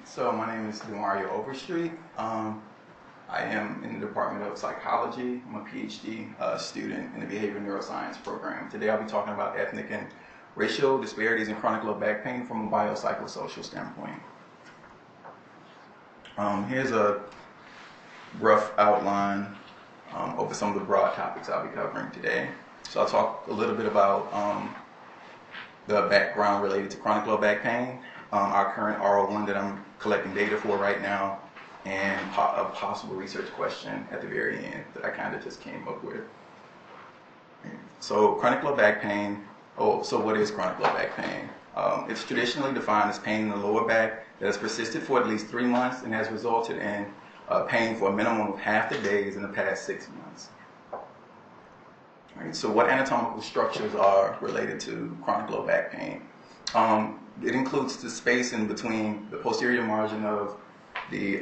So my name is Demario Overstreet. I am in the Department of Psychology. I'm a PhD student in the Behavioral Neuroscience program. Today I'll be talking about ethnic and racial disparities in chronic low back pain from a biopsychosocial standpoint. Here's a rough outline over some of the broad topics I'll be covering today. So I'll talk a little bit about the background related to chronic low back pain, our current R01 that I'm collecting data for right now, and a possible research question at the very end that I kind of just came up with. So chronic low back pain, so what is chronic low back pain? It's traditionally defined as pain in the lower back that has persisted for at least 3 months and has resulted in pain for a minimum of half the days in the past 6 months. Right, so what anatomical structures are related to chronic low back pain? It includes the space in between the posterior margin of the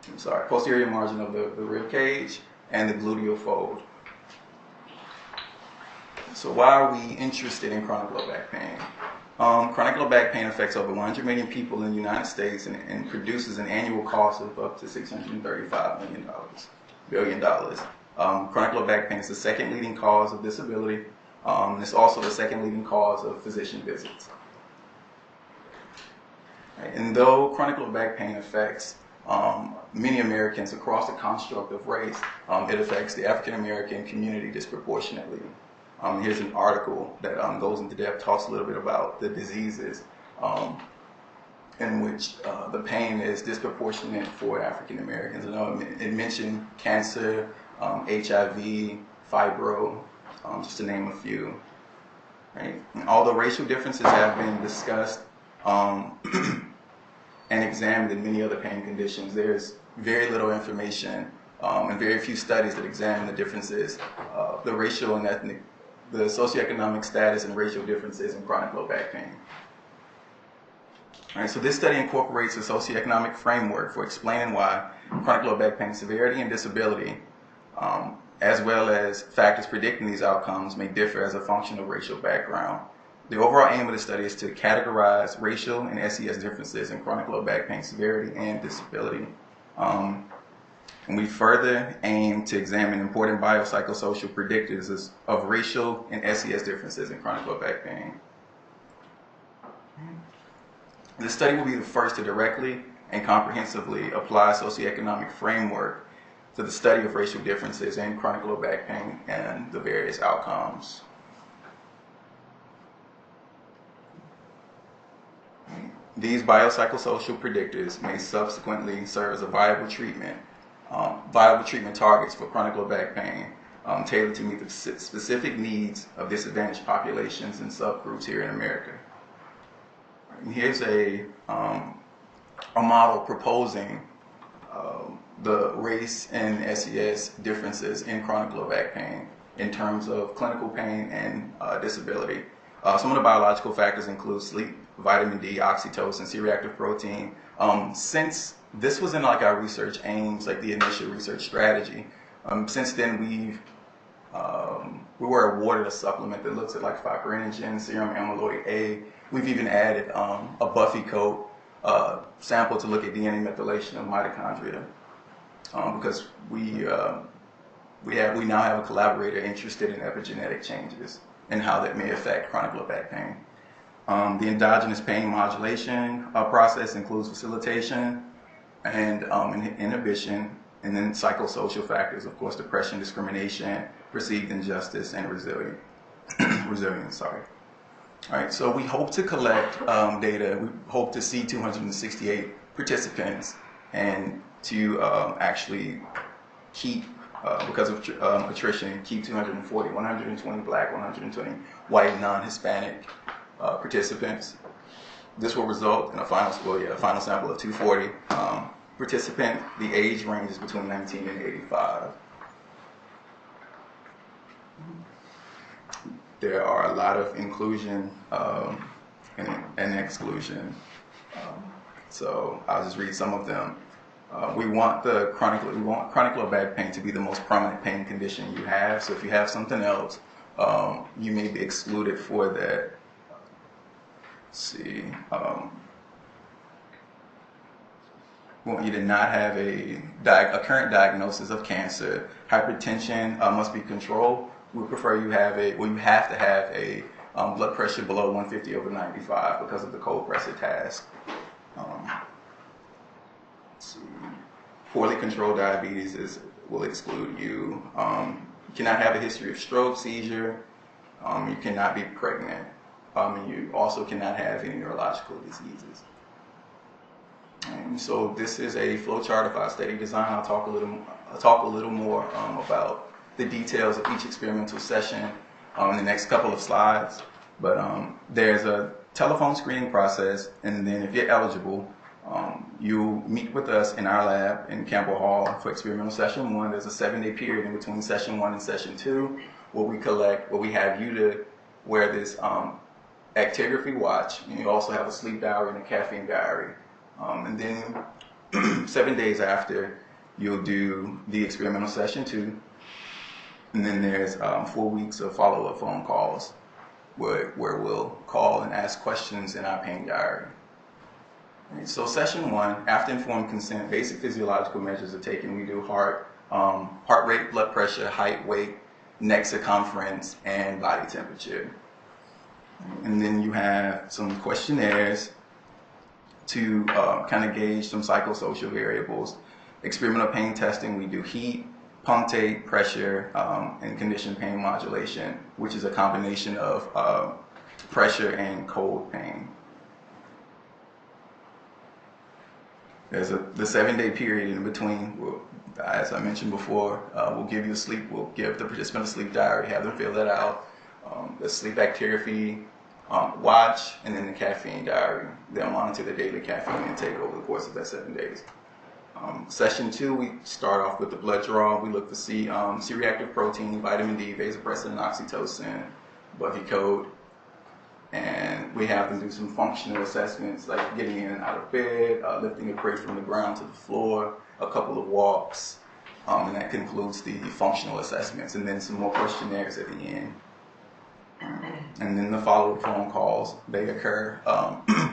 the rib cage and the gluteal fold. So why are we interested in chronic low back pain? Chronic low back pain affects over 100 million people in the United States and produces an annual cost of up to $635 billion. Chronic low back pain is the second leading cause of disability. It's also the second leading cause of physician visits. Right. And though chronic low back pain affects many Americans across the construct of race, it affects the African American community disproportionately. Here's an article that goes into depth, talks a little bit about the diseases in which the pain is disproportionate for African Americans. It mentioned cancer, HIV, fibro, just to name a few. Right? And although racial differences have been discussed and examined in many other pain conditions, there's very little information and very few studies that examine the differences, the racial and ethnic, the socioeconomic status and racial differences in chronic low back pain. All right, so this study incorporates a socioeconomic framework for explaining why chronic low back pain severity and disability, as well as factors predicting these outcomes, may differ as a function of racial background. The overall aim of the study is to categorize racial and SES differences in chronic low back pain severity and disability. And we further aim to examine important biopsychosocial predictors of racial and SES differences in chronic low back pain. This study will be the first to directly and comprehensively apply a socioeconomic framework to the study of racial differences in chronic low back pain and the various outcomes. These biopsychosocial predictors may subsequently serve as a viable treatment targets for chronic low back pain, tailored to meet the specific needs of disadvantaged populations and subgroups here in America. And here's a model proposing the race and SES differences in chronic low back pain in terms of clinical pain and disability. Some of the biological factors include sleep, vitamin D, oxytocin, C-reactive protein. Since this was in like our research aims, like the initial research strategy, since then we were awarded a supplement that looks at like fibrinogen, serum amyloid A. We've even added a Buffy coat sample to look at DNA methylation of mitochondria because we now have a collaborator interested in epigenetic changes and how that may affect chronic low back pain. The endogenous pain modulation process includes facilitation and inhibition, and then psychosocial factors, of course, depression, discrimination, perceived injustice, and resilience. All right, so we hope to collect data. We hope to see 268 participants and to actually keep, because of attrition, keep 240, 120 black, 120 white, non-Hispanic participants. This will result in a final sample of 240 participant. The age range is between 19 and 85. There are a lot of inclusion and exclusion. So I'll just read some of them. We want chronic low back pain to be the most prominent pain condition you have. So if you have something else, you may be excluded for that. Let's see. We want you to not have a current diagnosis of cancer. Hypertension must be controlled. We prefer you have you have to have a blood pressure below 150/95 because of the cold pressure task. Let's see. Poorly controlled diabetes will exclude you. You cannot have a history of stroke, seizure. You cannot be pregnant. And you also cannot have any neurological diseases. And so this is a flowchart of our study design. I'll talk a little more about the details of each experimental session in the next couple of slides. But there's a telephone screening process, and then if you're eligible, you meet with us in our lab in Campbell Hall for experimental session 1. There's a 7-day period in between session 1 and session 2 where we have you to wear this actigraphy watch, and you also have a sleep diary and a caffeine diary. And then 7 days after, you'll do the experimental session 2. And then there's 4 weeks of follow-up phone calls where we'll call and ask questions in our pain diary. Right, so session 1, after informed consent, basic physiological measures are taken. We do heart rate, blood pressure, height, weight, neck circumference, and body temperature. And then you have some questionnaires to kind of gauge some psychosocial variables. Experimental pain testing, we do heat, punctate, pressure, and conditioned pain modulation, which is a combination of pressure and cold pain. There's the 7-day period in between. As I mentioned before, we'll give the participant a sleep diary, have them fill that out. The sleep actigraphy watch, and then the caffeine diary. They'll monitor the daily caffeine intake over the course of that 7 days. Session 2, we start off with the blood draw. We look to see C-reactive protein, vitamin D, vasopressin, oxytocin, Buffy code. And we have them do some functional assessments like getting in and out of bed, lifting a crate from the ground to the floor, a couple of walks, and that concludes the functional assessments, and then some more questionnaires at the end. And then the follow-up phone calls, they occur.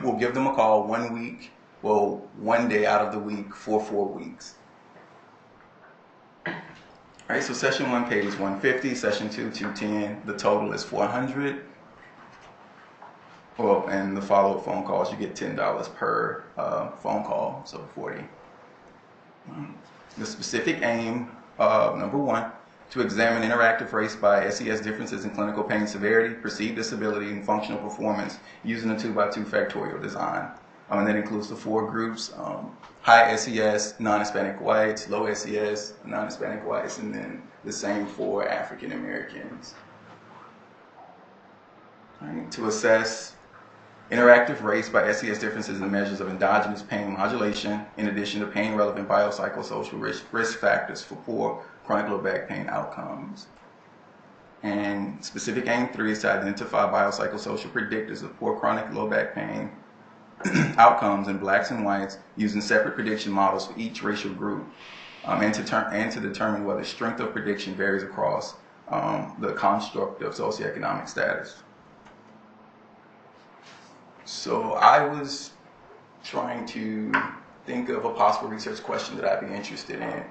We'll give them a call 1 day out of the week for 4 weeks. All right, so session 1 pays $150, session 2, $210. The total is $400. Well, and the follow-up phone calls, you get $10 per phone call, so $40. The specific aim, number 1, to examine interactive race by SES differences in clinical pain severity, perceived disability, and functional performance using a 2x2 factorial design. And that includes the 4 groups: high SES, non-Hispanic whites, low SES, non-Hispanic whites, and then the same for African Americans. Right, to assess interactive race by SES differences in measures of endogenous pain modulation, in addition to pain-relevant biopsychosocial risk factors for poor chronic low back pain outcomes. And specific aim 3 is to identify biopsychosocial predictors of poor chronic low back pain outcomes in blacks and whites using separate prediction models for each racial group, and to determine whether strength of prediction varies across the construct of socioeconomic status. So I was trying to think of a possible research question that I'd be interested in,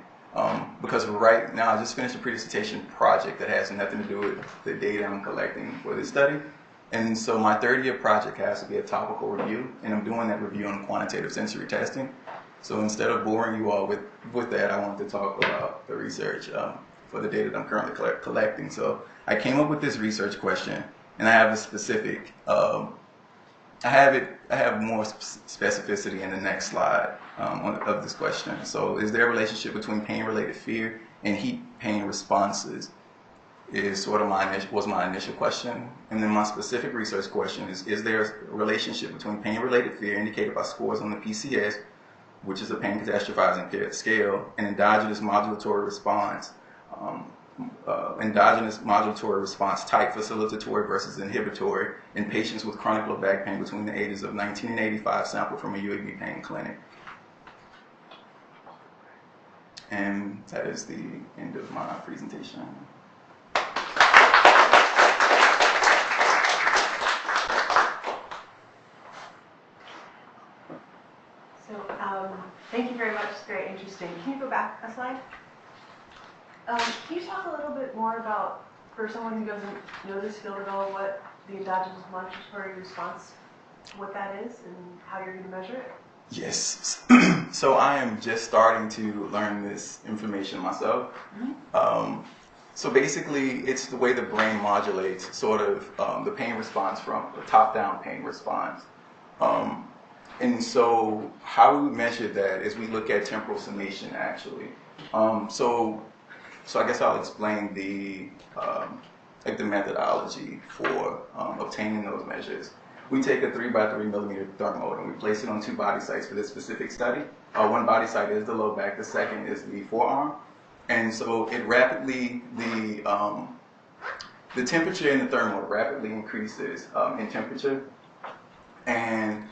because right now I just finished a pre-dissertation project that has nothing to do with the data I'm collecting for this study. And so my third-year project has to be a topical review, and I'm doing that review on quantitative sensory testing. So instead of boring you all with that, I wanted to talk about the research for the data that I'm currently collecting. So I came up with this research question, and I have a specific I have more specificity in the next slide of this question. So, is there a relationship between pain-related fear and heat pain responses? Was my initial question, and then my specific research question is there a relationship between pain-related fear indicated by scores on the PCS, which is a pain catastrophizing scale, and endogenous modulatory response? Endogenous modulatory response type, facilitatory versus inhibitory, in patients with chronic low back pain between the ages of 19 and 85, sampled from a UAB pain clinic. And that is the end of my presentation. So Thank you very much. It's very interesting. Can you go back a slide? Can you talk a little bit more about, for someone who doesn't know this field at all, what the endogenous modulatory response, what that is, and how you're going to measure it? Yes. So I am just starting to learn this information myself. So basically, it's the way the brain modulates sort of the pain response from the top-down pain response. And so how we measure that is we look at temporal summation, actually. So I guess I'll explain the methodology for obtaining those measures. We take a 3 by 3 millimeter thermometer and we place it on 2 body sites for this specific study. One body site is the low back, the second is the forearm. And so it rapidly, the temperature in the thermometer rapidly increases in temperature. And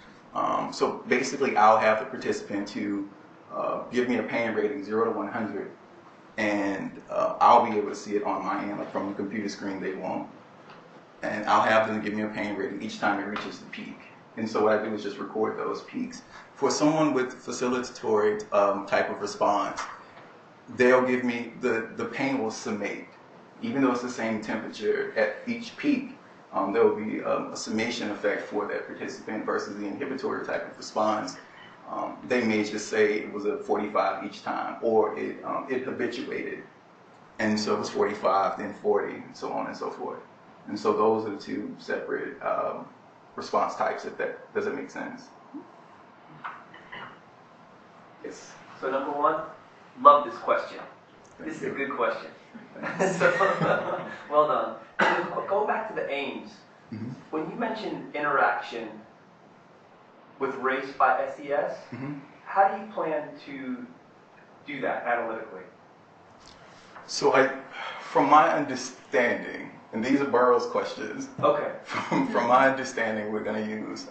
so basically I'll have the participant to give me a pain rating 0 to 100. And I'll be able to see it on my end, like from the computer screen they won't. And I'll have them give me a pain rating each time it reaches the peak. And so what I do is just record those peaks. For someone with facilitatory type of response, they'll give me, the pain will summate. Even though it's the same temperature at each peak, there will be a summation effect for that participant versus the inhibitory type of response. They may just say it was a 45 each time, or it habituated. And so it was 45, then 40, and so on and so forth. And so those are the two separate response types, if that doesn't make sense. Yes. So number one, love this question. This is a good question. So, well done. Going back to the aims, when you mentioned interaction with race by SES, how do you plan to do that analytically? So from my understanding, and these are Burroughs questions. Okay. From my understanding, we're going to use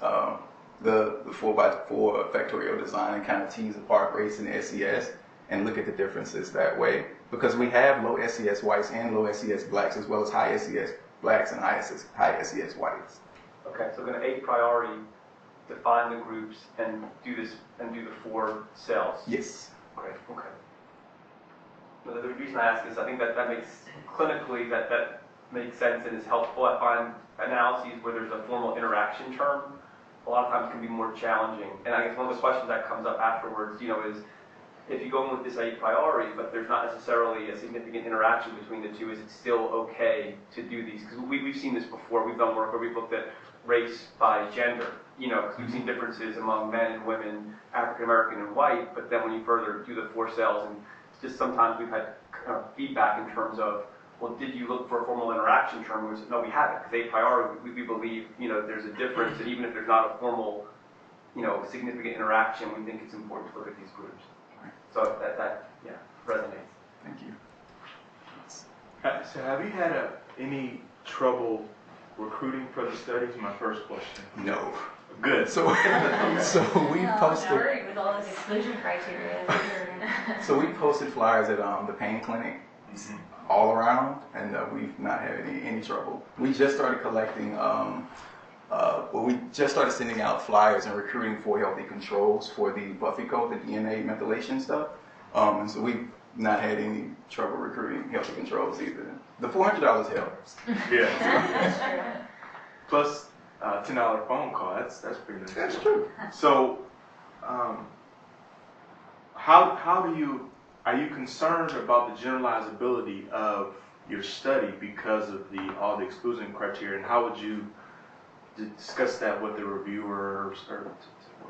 the 4x4 factorial design and kind of tease apart race and SES and look at the differences that way. Because we have low SES whites and low SES blacks, as well as high SES blacks and high SES whites. Okay, so we're going to a priori define the groups and do this and do the 4 cells. Yes. Great. Okay. Well, the reason I ask is I think that makes clinically that makes sense and is helpful. I find analyses where there's a formal interaction term a lot of times can be more challenging. And I guess one of the questions that comes up afterwards, is if you go in with this a priori, but there's not necessarily a significant interaction between the two, is it still okay to do these? Because we've seen this before. We've done work where we've looked at race by gender, because we've seen differences among men and women, African American and white, but then when you further do the 4 cells, and just sometimes we've had kind of feedback in terms of, well, did you look for a formal interaction term? We said, no, we haven't, because a priori we believe, there's a difference, and even if there's not a formal, significant interaction, we think it's important to look at these groups. So that resonates. Thank you. So have you had any trouble recruiting for the studies? My first question. No. Good. So we posted. Worried with all this exclusion criteria. So we posted flyers at the pain clinic all around, and we've not had any trouble. We just started collecting. We just started sending out flyers and recruiting for healthy controls for the Buffy code, the DNA methylation stuff. And so we've not had any trouble recruiting healthy controls either. The $400 helps. Yeah. That's true. Plus $10 phone call. That's pretty nice. That's true. So, are you concerned about the generalizability of your study because of all the exclusion criteria, and how would you discuss that with the reviewers, or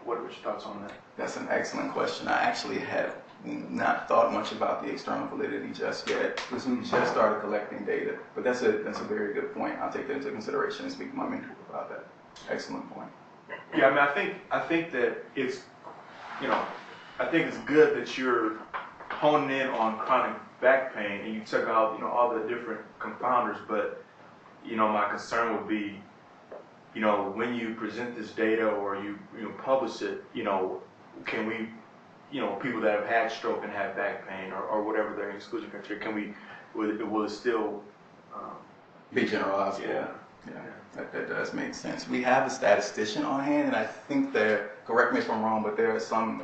what are your thoughts on that? That's an excellent question. I actually have not thought much about the external validity just yet, because we just started collecting data. But that's a very good point. I'll take that into consideration and speak to my mentor about that. Excellent point. Yeah, I think that it's, I think it's good that you're honing in on chronic back pain and you took out, all the different confounders. But, my concern would be, when you present this data or you publish it, can we, people that have had stroke and have back pain or whatever their exclusion criteria, will it still be generalized? Yeah. Yeah, that does make sense. We have a statistician on hand, and I think that, correct me if I'm wrong, but there are some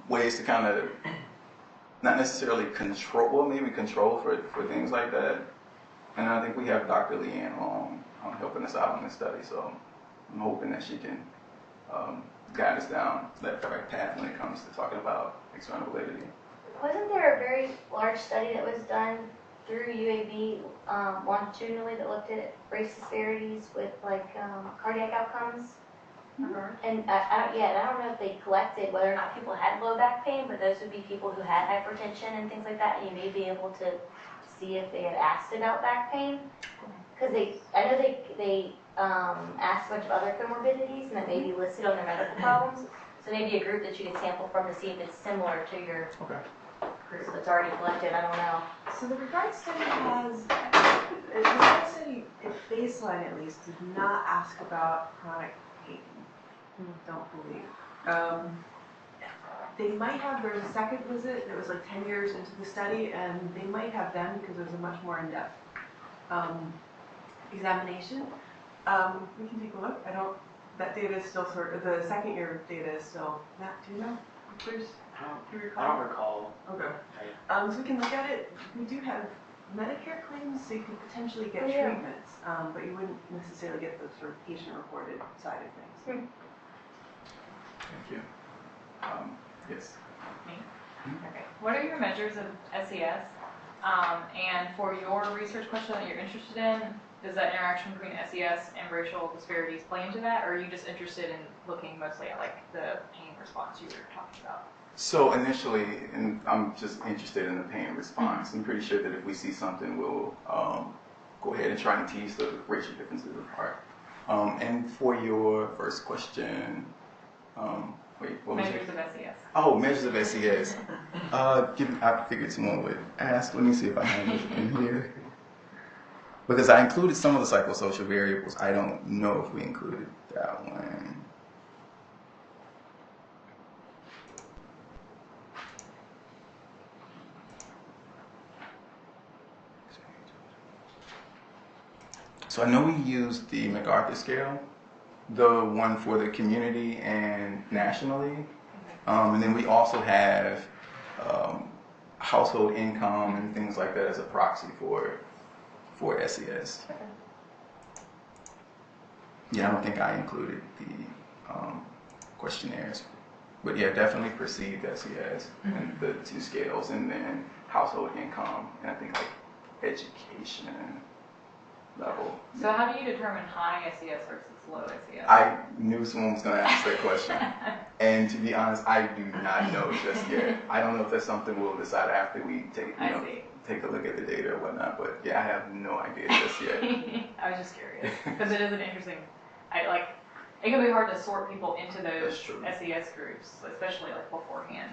ways to kind of not necessarily control, well, maybe control for things like that. And I think we have Dr. Leanne on helping us out on this study, so I'm hoping that she can guide us down that right path when it comes to talking about external validity. Wasn't there a very large study that was done through UAB longitudinally that looked at race disparities with like cardiac outcomes? And I don't know if they collected whether or not people had low back pain, but those would be people who had hypertension and things like that. And you may be able to see if they had asked about back pain, because I know they asked a bunch of other comorbidities and that may be listed on their medical problems. So maybe a group that you could sample from to see if it's similar to your group that's already collected. I don't know. So the regard study has, the regard study at baseline at least did not ask about chronic pain. Don't believe. They might have, there was a second visit that was like 10 years into the study, and they might have them because there's a much more in-depth examination. We can take a look. That data is still the second year data is still, Matt, do you know? Bruce, do you recall? I don't recall. Okay. So we can look at it. We do have Medicare claims, so you could potentially get treatments, but you wouldn't necessarily get the sort of patient-reported side of things. Thank you. Yes. Me? Okay. What are your measures of SES? And for your research question that you're interested in, does that interaction between SES and racial disparities play into that, or are you just interested in looking mostly at like the pain response you were talking about? So initially, and I'm just interested in the pain response. I'm pretty sure that if we see something, we'll go ahead and try and tease the racial differences apart. And for your first question, wait, what was it? Measures of SES. Oh, measures of SES. I figured someone would ask. Let me see if I have it in here. Because I included some of the psychosocial variables. I don't know if we included that one. So I know we used the MacArthur scale, the one for the community and nationally. And then we also have household income and things like that as a proxy for SES. Yeah, I don't think I included the questionnaires. But yeah, definitely perceived SES and the two scales, and then household income, and I think like education level. So how do you determine high SES versus low SES? I knew someone was going to ask that question. And to be honest, I do not know just yet. I don't know if that's something we'll decide after we take a look at the data or whatnot. But yeah, I have no idea just yet. I was just curious because it is an interesting. It can be hard to sort people into those SES groups, especially like beforehand.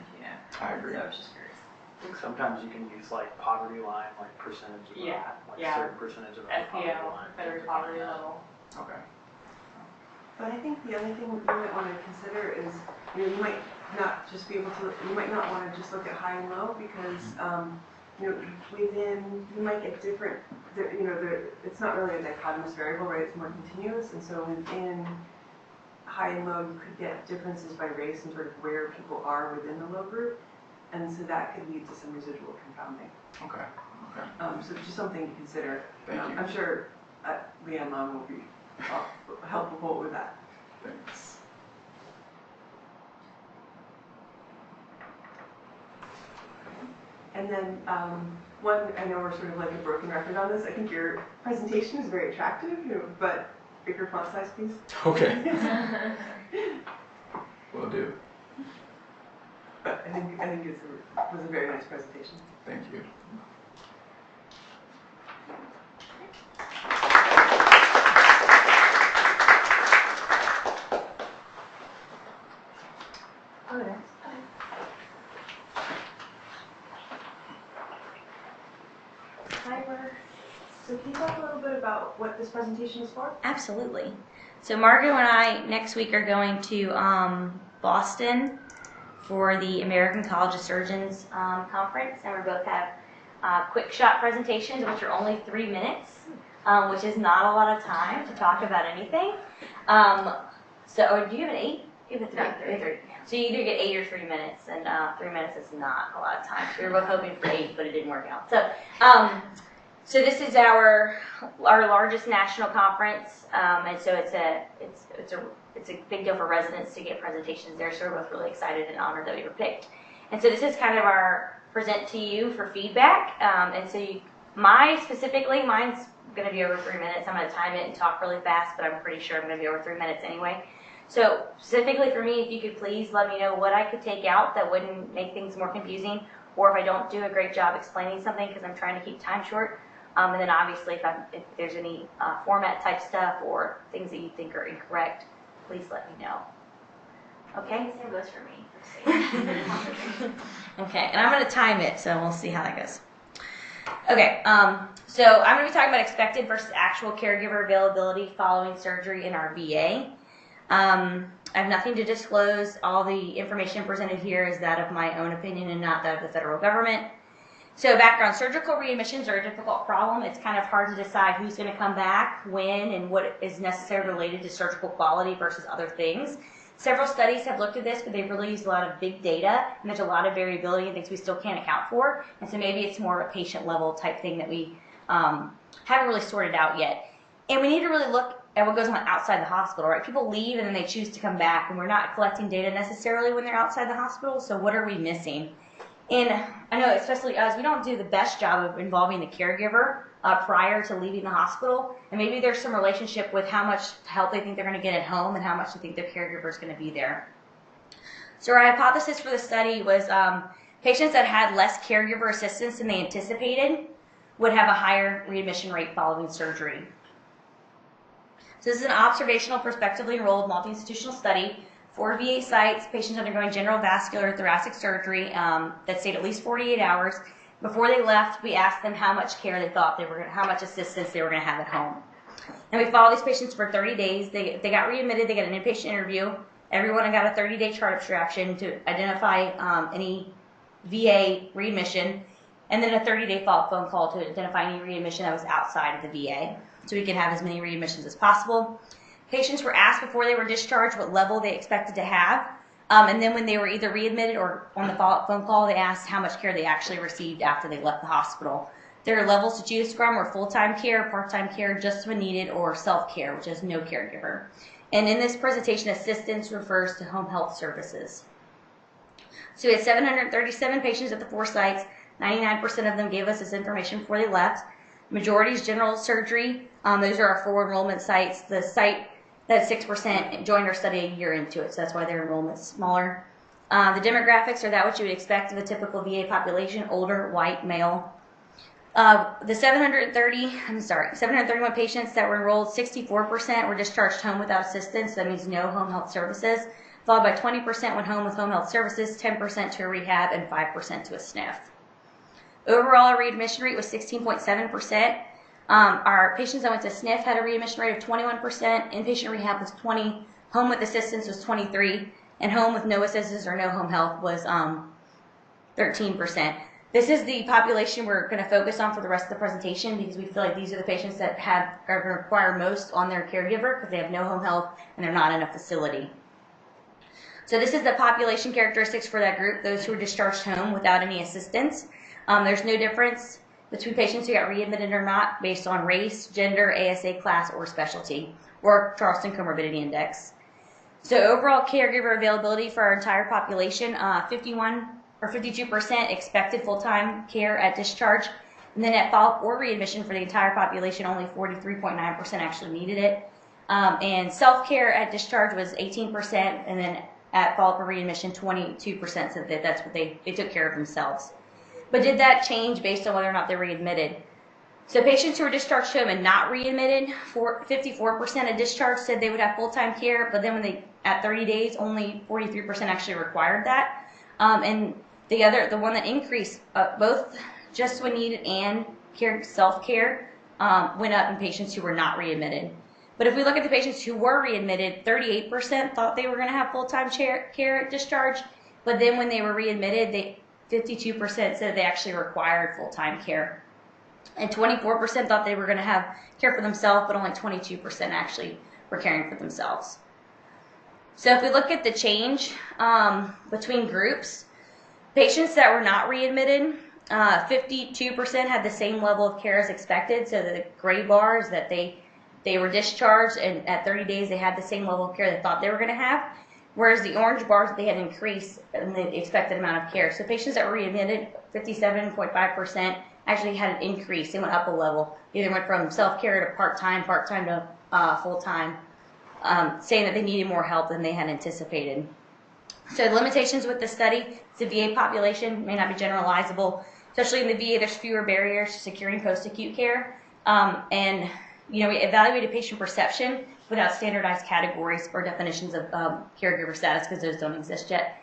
I agree. So I was just curious. I think sometimes you can use like poverty line, like percentage of certain percentage of poverty FPL, line. federal poverty level. Okay. But I think the other thing you might want to consider is, you might not just be able to, you might not want to just look at high and low because, within, you might get different, it's not really a dichotomous variable, right? It's more continuous, and so within high and low, you could get differences by race and sort of where people are within the low group, and so that could lead to some residual confounding. Okay. So it's just something to consider. Thank you. I'm sure Leanne Long will be helpful with that. Thanks. And then one, I know we're sort of like a broken record on this. I think your presentation is very attractive, but bigger font size, please. Okay. Will do. But I think it was a very nice presentation. Thank you. Oh, yeah. Hi, Mark. So can you talk a little bit about what this presentation is for? Absolutely. So Margot and I next week are going to Boston for the American College of Surgeons conference, and we both have quick shot presentations, which are only 3 minutes. which is not a lot of time to talk about anything. So, do you have an 8? You have a 3. No, 3. So you either get 8 or 3 minutes, and 3 minutes is not a lot of time. So we were both hoping for 8, but it didn't work out. So this is our largest national conference, and so it's a big deal for residents to get presentations there. So we're both really excited and honored that we were picked. And so this is kind of our present to you for feedback. And so mine's going to be over 3 minutes. I'm going to time it and talk really fast, but I'm pretty sure I'm going to be over 3 minutes anyway. So specifically for me, if you could please let me know what I could take out that wouldn't make things more confusing, or if I don't do a great job explaining something because I'm trying to keep time short. And then obviously if there's any format type stuff or things that you think are incorrect, please let me know. Okay? Same goes for me. Okay, and I'm going to time it, so we'll see how that goes. Okay, so I'm going to be talking about expected versus actual caregiver availability following surgery in our VA. I have nothing to disclose. All the information presented here is that of my own opinion and not that of the federal government. So background, surgical readmissions are a difficult problem. It's kind of hard to decide who's going to come back, when, and what is necessarily related to surgical quality versus other things. Several studies have looked at this, but they've really used a lot of big data, and there's a lot of variability and things we still can't account for. And so maybe it's more of a patient level type thing that we haven't really sorted out yet. And we need to really look at what goes on outside the hospital, right? People leave and then they choose to come back, and we're not collecting data necessarily when they're outside the hospital, so what are we missing? And I know, especially us, we don't do the best job of involving the caregiver prior to leaving the hospital, and maybe there's some relationship with how much help they think they're going to get at home and how much they think their caregiver is going to be there. So our hypothesis for the study was patients that had less caregiver assistance than they anticipated would have a higher readmission rate following surgery. So this is an observational, prospectively enrolled multi-institutional study. 4 VA sites, patients undergoing general vascular thoracic surgery that stayed at least 48 hours. Before they left, we asked them how much care they thought how much assistance they were going to have at home. And we followed these patients for 30 days. They got readmitted, they got an inpatient interview. Everyone got a 30-day chart abstraction to identify any VA readmission, and then a 30-day follow-up phone call to identify any readmission that was outside of the VA, so we could have as many readmissions as possible. Patients were asked before they were discharged what level they expected to have, and then when they were either readmitted or on the follow-up phone call, they asked how much care they actually received after they left the hospital. There are levels to choose from, or full-time care, part-time care, just when needed, or self-care, which is no caregiver. And in this presentation, assistance refers to home health services. So we had 737 patients at the 4 sites. 99% of them gave us this information before they left. Majority is general surgery. Those are our 4 enrollment sites. The site that 6% joined our study a year into it, so that's why their enrollment's smaller. The demographics are that what you would expect of a typical VA population: older, white, male. The 731 patients that were enrolled, 64% were discharged home without assistance. That means no home health services. Followed by 20% went home with home health services, 10% to a rehab, and 5% to a SNF. Overall, our readmission rate was 16.7%. Our patients that went to SNF had a readmission rate of 21%, inpatient rehab was 20%, home with assistance was 23%, and home with no assistance or no home health was 13%. This is the population we're going to focus on for the rest of the presentation because we feel like these are the patients that are going to require most on their caregiver because they have no home health and they're not in a facility. So this is the population characteristics for that group, those who were discharged home without any assistance. There's no difference between patients who got readmitted or not based on race, gender, ASA class, or specialty, or Charleston Comorbidity Index. So overall caregiver availability for our entire population, 52% expected full-time care at discharge, and then at follow-up or readmission for the entire population, only 43.9% actually needed it. And self-care at discharge was 18%, and then at follow-up or readmission, 22% said that that's what they took care of themselves. But did that change based on whether or not they were readmitted? So patients who were discharged home and not readmitted, 54% at discharge said they would have full-time care, but then when they, at 30 days, only 43% actually required that. And the one that increased, both just when needed and self-care, went up in patients who were not readmitted. But if we look at the patients who were readmitted, 38% thought they were going to have full-time care at discharge, but then when they were readmitted, 52% said they actually required full-time care. And 24% thought they were going to have care for themselves, but only 22% actually were caring for themselves. So if we look at the change between groups, patients that were not readmitted, 52% had the same level of care as expected. So the gray bars that they were discharged, and at 30 days they had the same level of care they thought they were going to have. Whereas the orange bars, they had increased in the expected amount of care. So patients that were readmitted, 57.5%, actually had an increase. They went up a level. Either went from self-care to part-time to full-time, saying that they needed more help than they had anticipated. So the limitations with the study, the VA population may not be generalizable. Especially in the VA, there's fewer barriers to securing post-acute care. And we evaluated patient perception without standardized categories or definitions of caregiver status because those don't exist yet.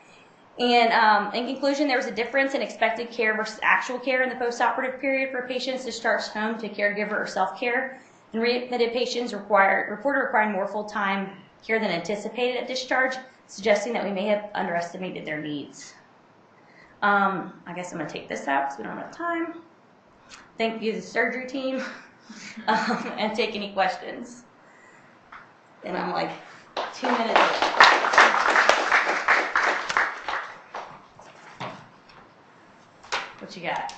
And in conclusion, there was a difference in expected care versus actual care in the postoperative period for patients discharged home to caregiver or self-care. And readmitted patients reported requiring more full-time care than anticipated at discharge, suggesting that we may have underestimated their needs. I guess I'm going to take this out because we don't have time. Thank you to the surgery team and take any questions. And I'm like 2 minutes away. What you got?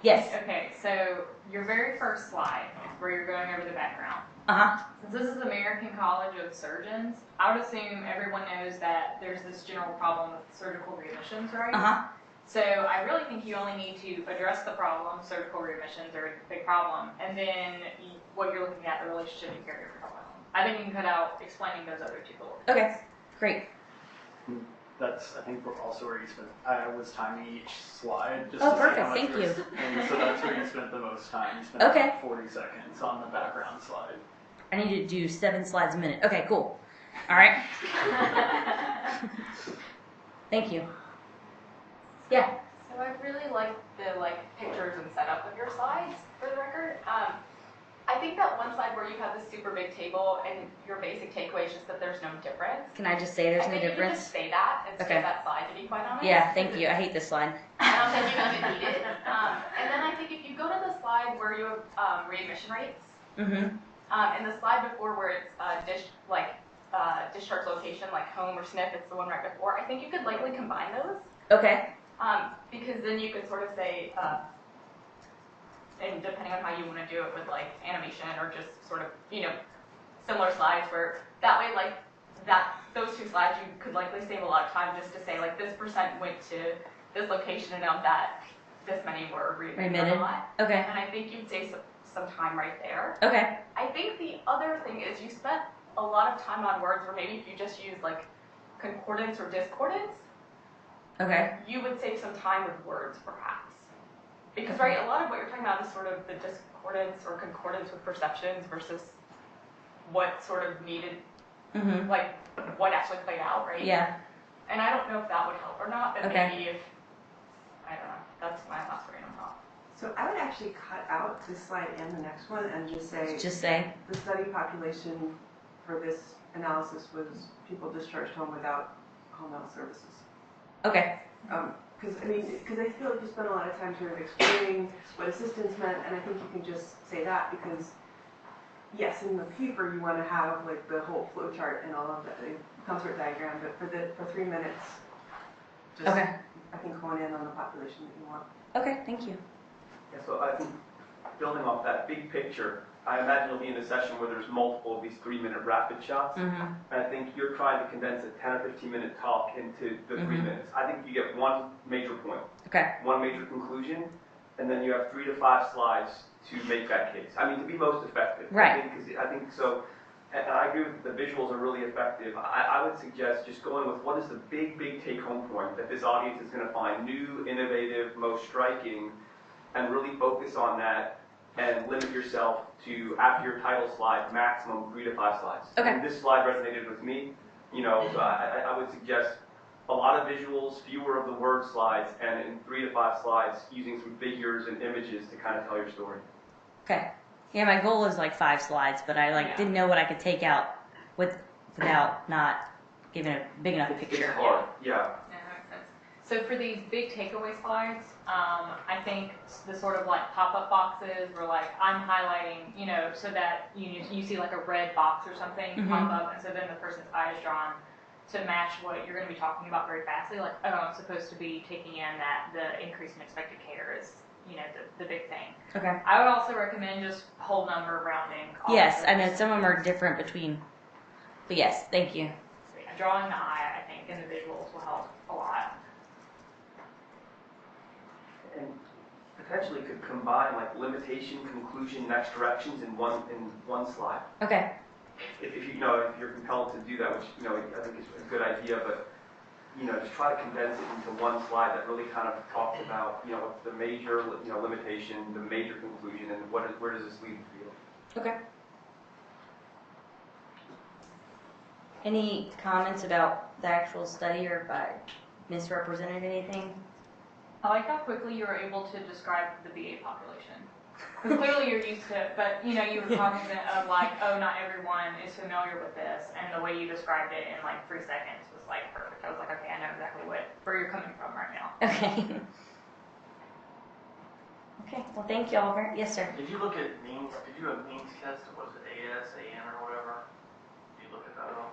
Yes. Okay, so your very first slide, where you're going over the background. Uh-huh. Since this is American College of Surgeons, I would assume everyone knows that there's this general problem with surgical readmissions, right? Uh-huh. So I really think you only need to address the problem, surgical readmissions are a big problem, and then what you're looking at, the relationship to caregiver problem. I think you can cut out explaining those other two bullets. Okay, great. That's, I think, also where you spent, I was timing each slide just Oh, to see perfect, how much thank was- you. And so that's where you spent the most time. You spent Okay. about 40 seconds on the background slide. I need to do 7 slides a minute. Okay, cool. All right. Thank you. Yeah. So I really like the pictures and setup of your slides, for the record. I think that one slide where you have this super big table and your basic takeaway is just that there's no difference. Can I just say there's I no think you could difference? just say that and Okay. skip that slide, to be quite honest. Yeah, thank you. I hate this slide. I don't think you even need it. And then I think if you go to the slide where you have readmission rates, Mm-hmm. and the slide before where it's discharge location, like home or SNF, it's the one right before, I think you could likely combine those. Okay. Because then you could sort of say, and depending on how you want to do it with animation or just sort of, similar slides where that way those two slides you could likely save a lot of time just to say this percent went to this location and of that this many were readmitted a lot. Okay. And I think you'd save some time right there. Okay. I think the other thing is you spent a lot of time on words where maybe if you just use concordance or discordance, Okay. you would save some time with words perhaps. Because, right, a lot of what you're talking about is sort of the discordance or concordance with perceptions versus what sort of needed, Mm-hmm. what actually played out, right? Yeah. And I don't know if that would help or not, but Okay. maybe if, I don't know, that's my last random thought. So I would actually cut out this slide and the next one and just say Just say. the study population for this analysis was people discharged home without home health services. Okay. Because I feel like you spent a lot of time sort of explaining what assistance meant, and I think you can just say that because, yes, in the paper you want to have the whole flow chart and all of that, the consort diagram, but for 3 minutes, just Okay. I think hone in on the population that you want. Okay. Thank you. Yeah, so I think building off that big picture, I imagine you'll be in a session where there's multiple of these 3-minute rapid shots. Mm-hmm. And I think you're trying to condense a 10 or 15-minute talk into the 3 Mhm. minutes. I think you get one major point, Okay. one major conclusion, and then you have 3 to 5 slides to make that case. I mean, to be most effective. Right. I think so. And I agree with the visuals are really effective. I would suggest just going with what is the big take-home point that this audience is going to find new, innovative, most striking, and really focus on that and limit yourself to, after your title slide, maximum 3 to 5 slides. Okay. And this slide resonated with me, so I would suggest a lot of visuals, fewer of the word slides, and in 3 to 5 slides, using some figures and images to kind of tell your story. Okay. Yeah, my goal is 5 slides, but I Yeah. didn't know what I could take out without not giving a big enough picture. It's hard, yeah. Yeah, that makes sense. So for these big takeaway slides, I think the sort of like pop-up boxes where like I'm highlighting, you know, so that you see like a red box or something pop up, and so then the person's eye is drawn to match what you're going to be talking about very fastly. Like, oh, I'm supposed to be taking in that the increase in expected care is, you know, the big thing. Okay. I would also recommend just whole number rounding. Yes, I know some of them are different between, but yes, thank you. So, yeah, drawing the eye, I think, and the visuals will help a lot. And potentially could combine like limitation, conclusion, next directions in one slide. Okay. If you know, if you're compelled to do that, which, you know, I think is a good idea, but, you know, just try to condense it into one slide that really kind of talks about, you know, what's the major, you know, limitation, the major conclusion, and where does this leave the field. Okay. Any comments about the actual study, or if I misrepresented anything? I like how quickly you were able to describe the VA population. Because clearly you're used to it, but you know, you were cognizant of like, oh, not everyone is familiar with this, and the way you described it in like 3 seconds was like perfect. I was like, okay, I know exactly where you're coming from right now. Okay. Okay, well thank you all very, yes sir. Did you look at means, did you do a means test, or was it AS, AN, or whatever? Did you look at that at all?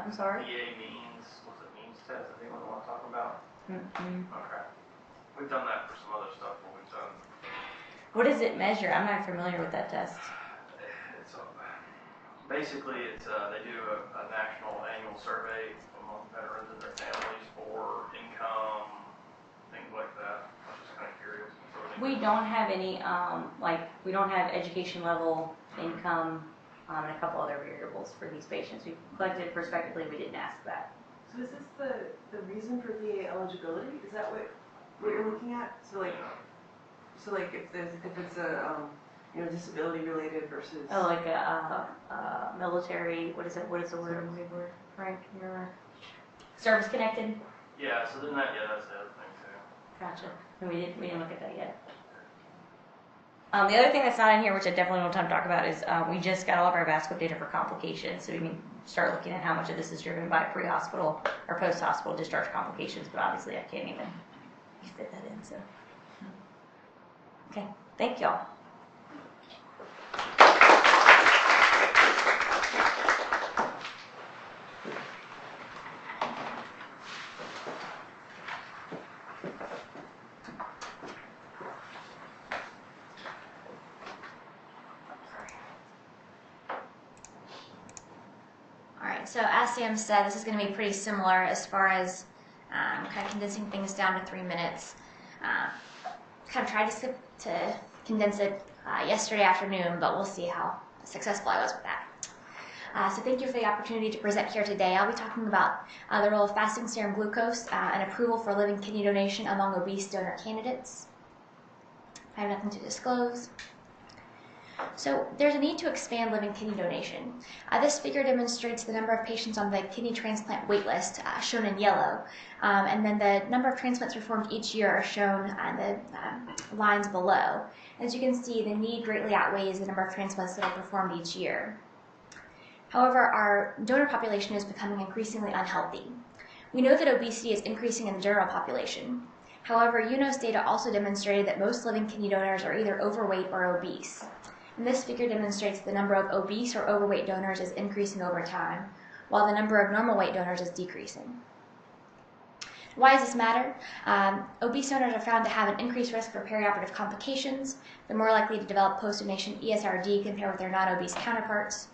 I'm sorry? VA means, was it means test, I think what I want to talk about? Mm-mm. Okay. We've done that for some other stuff, but we've done. What does it measure? I'm not familiar with that test. It's basically they do a national annual survey among veterans and their families for income, things like that. I was just kind of curious. We don't have any, we don't have education level, income, and a couple other variables for these patients. We collected prospectively, we didn't ask that. So is this the reason for VA eligibility? Is that what you're looking at? So like if it's a disability related versus Oh, like a military, what is it? What is the word? Frank, you're service connected? Yeah, so then that's the other thing too. Gotcha. And we didn't look at that yet. The other thing that's not in here, which I definitely don't have time to talk about, is we just got all of our vascular data for complications, so we can start looking at how much of this is driven by pre-hospital or post-hospital discharge complications, but obviously I can't even fit that in, so. Okay, thank y'all. So as Sam said, this is going to be pretty similar as far as kind of condensing things down to 3 minutes. Kind of tried to condense it yesterday afternoon, but we'll see how successful I was with that. So thank you for the opportunity to present here today. I'll be talking about the role of fasting serum glucose and approval for living kidney donation among obese donor candidates. I have nothing to disclose. So there's a need to expand living kidney donation. This figure demonstrates the number of patients on the kidney transplant waitlist, shown in yellow, and then the number of transplants performed each year are shown on the lines below. As you can see, the need greatly outweighs the number of transplants that are performed each year. However, our donor population is becoming increasingly unhealthy. We know that obesity is increasing in the general population. However, UNOS data also demonstrated that most living kidney donors are either overweight or obese. And this figure demonstrates the number of obese or overweight donors is increasing over time, while the number of normal weight donors is decreasing. Why does this matter? Obese donors are found to have an increased risk for perioperative complications. They're more likely to develop post-donation ESRD compared with their non-obese counterparts.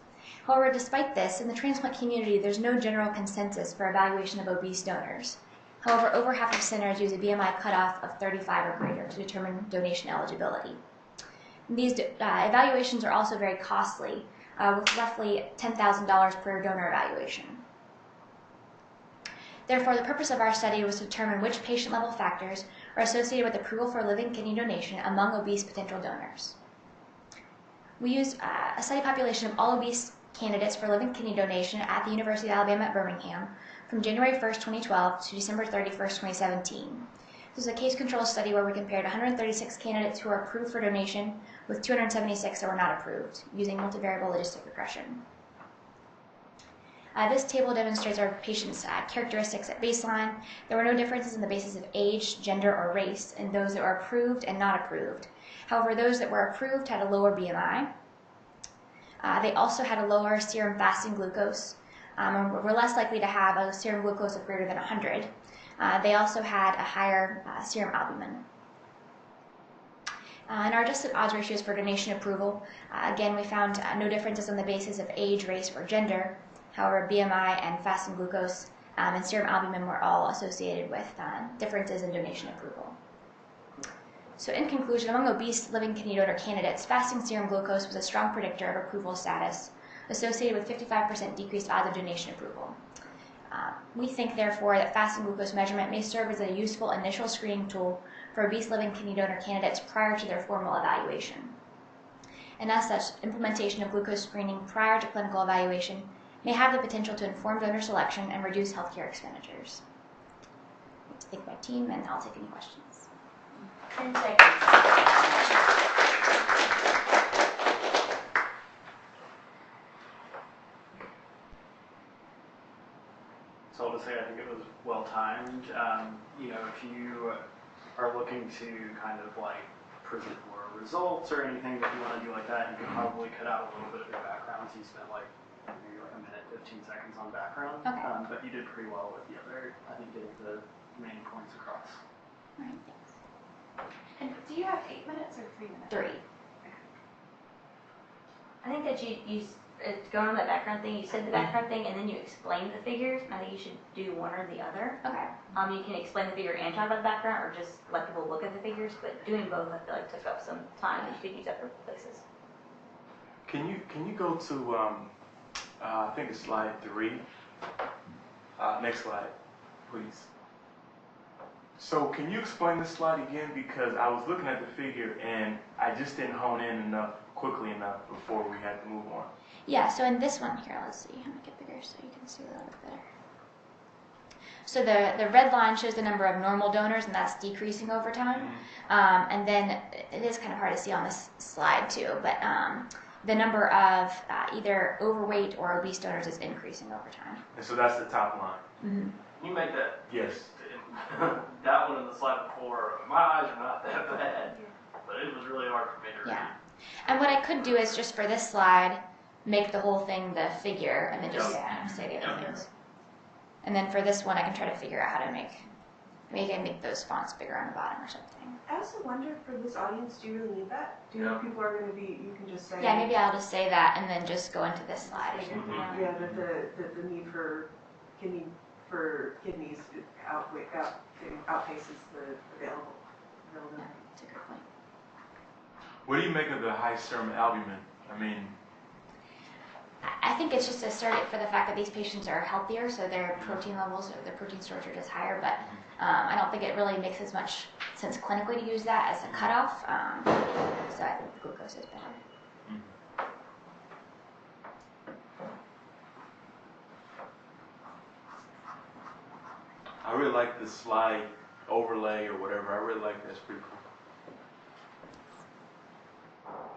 However, despite this, in the transplant community, there's no general consensus for evaluation of obese donors. However, over half of centers use a BMI cutoff of 35 or greater to determine donation eligibility. These evaluations are also very costly, with roughly $10,000 per donor evaluation. Therefore, the purpose of our study was to determine which patient-level factors are associated with approval for living kidney donation among obese potential donors. We used a study population of all obese candidates for living kidney donation at the University of Alabama at Birmingham from January 1st, 2012 to December 31st, 2017. This is a case control study where we compared 136 candidates who were approved for donation with 276 that were not approved, using multivariable logistic regression. This table demonstrates our patients' characteristics at baseline. There were no differences in the basis of age, gender, or race in those that were approved and not approved. However, those that were approved had a lower BMI. They also had a lower serum fasting glucose, and were less likely to have a serum glucose of greater than 100. They also had a higher serum albumin. In our adjusted odds ratios for donation approval, again, we found no differences on the basis of age, race, or gender. However, BMI and fasting glucose and serum albumin were all associated with differences in donation approval. So in conclusion, among obese living kidney donor candidates, fasting serum glucose was a strong predictor of approval status, associated with 55% decreased odds of donation approval. We think, therefore, that fasting glucose measurement may serve as a useful initial screening tool for obese living kidney donor candidates prior to their formal evaluation. And as such, implementation of glucose screening prior to clinical evaluation may have the potential to inform donor selection and reduce healthcare expenditures. I'd like to thank my team, and I'll take any questions. 10 seconds. So I'll just say I think it was well timed. If you are looking to kind of like present more results or anything that you want to do like that, you can probably cut out a little bit of your background. So you spent maybe a minute, 15 seconds on background. Okay. But you did pretty well with the other, I think, getting the main points across. All right, thanks. And do you have 8 minutes or 3 minutes? 3. I think that you going on that background thing, you said the background thing and then you explained the figures. I think you should do one or the other. Okay. You can explain the figure and talk about the background, or just let people look at the figures, but doing both I feel like took up some time that you could use other places. Can you go to I think it's slide 3. Next slide, please. So can you explain this slide again, because I was looking at the figure and I just didn't hone in quickly enough before we had to move on. Yeah, so in this one here, let's see, I'm gonna get bigger so you can see a little bit better. So the red line shows the number of normal donors, and that's decreasing over time. And then it is kind of hard to see on this slide too, but the number of either overweight or obese donors is increasing over time. And so that's the top line. Mm-hmm. Can you make that, Yes. that one in the slide before, my eyes are not that bad, but it was really hard for me to read. Yeah. And what I could do is just for this slide, make the whole thing the figure, and then just say the other things. And then for this one, I can try to figure out how to make those fonts bigger on the bottom or something. I also wonder, for this audience, do you really need that? Do you know people are going to be, you can just say... Yeah, maybe I'll just say that and then just go into this slide. Yeah, that the need for kidneys outpaces the availability. That's a good point. What do you make of the high serum albumin? I mean, I think it's just a surrogate for the fact that these patients are healthier, so their protein levels or their protein storage are just higher, but I don't think it really makes as much sense clinically to use that as a cutoff, so I think the glucose is better. I really like the slide overlay or whatever. I really like that. It's pretty cool.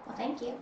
Well, thank you.